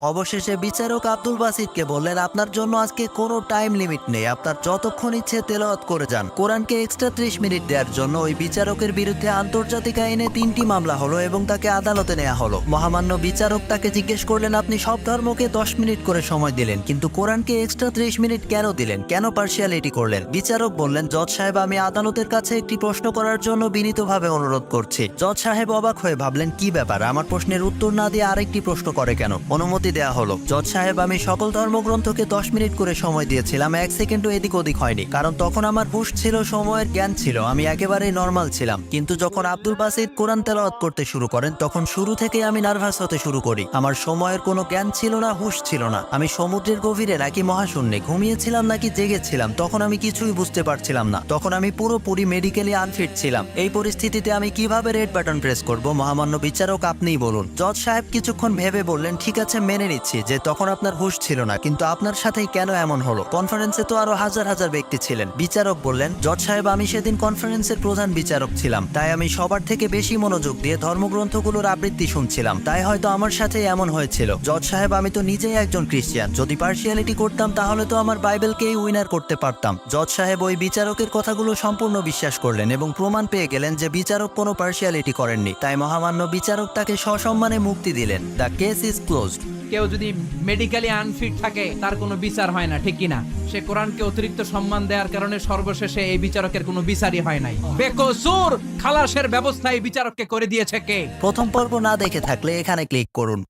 অবশেষে বিচারক আব্দুল বাসিতকে বললেন, আপনার জন্য আজকে কোনো টাইম লিমিট নেই, আপনার যতক্ষণ ইচ্ছে তেলাওয়াত করে যান। কোরআনকে এক্সট্রা 30 মিনিট দেওয়ার জন্য ওই বিচারকের বিরুদ্ধে আন্তর্জাতিক আইনে 3টি মামলা হলো এবং তাকে আদালতে নেওয়া হলো। মহামান্য বিচারক তাকে জিজ্ঞেস করলেন, আপনি সব ধর্মকে 10 মিনিট করে সময় দিলেন, কিন্তু কোরআনকে এক্সট্রা 30 মিনিট কেন দিলেন, কেন পার্সিয়ালিটি করলেন? বিচারক বললেন, জজ সাহেব, আমি আদালতের কাছে একটি প্রশ্ন করার জন্য বিনীতভাবে অনুরোধ করছি। জজ সাহেব অবাক হয়ে ভাবলেন, কি ব্যাপার, আমার প্রশ্নের উত্তর না দিয়ে আরেকটি প্রশ্ন করে কেন? অনুমতি দেয়া হলো। জজ সাহেব, আমি সকল ধর্মগ্রন্থকে 10 মিনিট করে সময় দিয়েছিলাম, 1 সেকেন্ডও এদিক ওদিক হয়নি, কারণ তখন আমার হুঁশ ছিল, সময়ের জ্ঞান ছিল, আমি একেবারেই নর্মাল ছিলাম। কিন্তু যখন আব্দুল বাসিত কোরআন তেলাওয়াত করতে শুরু করেন, তখন শুরু থেকে আমি নার্ভাস হতে শুরু করি। আমার সময়ের কোনো জ্ঞান ছিল না, হুঁশ ছিল না। আমি সমুদ্রের গভীরে নাকি মহাশূন্যে, ঘুমিয়েছিলাম নাকি জেগেছিলাম, তখন আমি কিছুই বুঝতে পারছিলাম না। তখন আমি পুরোপুরি মেডিকেলি আনফিট ছিলাম। এই পরিস্থিতিতে আমি কিভাবে রেড বাটন প্রেস করব? মহামান্য বিচারক, আপনিই বলুন। জজ সাহেব কিছুক্ষণ ভেবে বললেন, ঠিক আছে, মেনে নিচ্ছি যে তখন আপনার হুঁশ ছিল না, কিন্তু আপনার সাথেই কেন এমন হলো? কনফারেন্সে তো আরো হাজার হাজার ব্যক্তি ছিলেন। বিচারক বললেন, জজ সাহেব, আমি সেদিন কনফারেন্সের প্রধান বিচারক ছিলাম, তাই আমি সবার থেকে বেশি মনোযোগ দিয়ে ধর্মগ্রন্থগুলোর আবৃত্তি শুনছিলাম, তাই হয়তো আমার সাথে এমন হয়েছিল। জজ সাহেব, আমি তো নিজেই একজন খ্রিস্টান, যদি পার্সিয়ালিটি করতাম তাহলে তো আমার বাইবেলকেই উইনার করতে পারতাম। জজ সাহেব ওই বিচারকের কথাগুলো সম্পূর্ণ বিশ্বাস করলেন এবং প্রমাণ পেয়ে গেলেন যে বিচারক কোনো পার্সিয়ালিটি করেননি, তাই মহামান্য বিচারক তাকে সসম্মানে মুক্তি দিলেন। The case is closed. কেউ যদি মেডিকেলি আনফিট থাকে তার কোনো বিচার হয় না, ঠিক কিনা? সে কোরআনকে অতিরিক্ত সম্মান দেওয়ার কারণে সর্বশেষে এই বিচারকের কোনো বিচারই হয় নাই। বেকসুর খালাসের ব্যবস্থা এই বিচারককে করে দিয়েছে কে? প্রথম পর্ব না দেখে থাকলে এখানে ক্লিক করুন।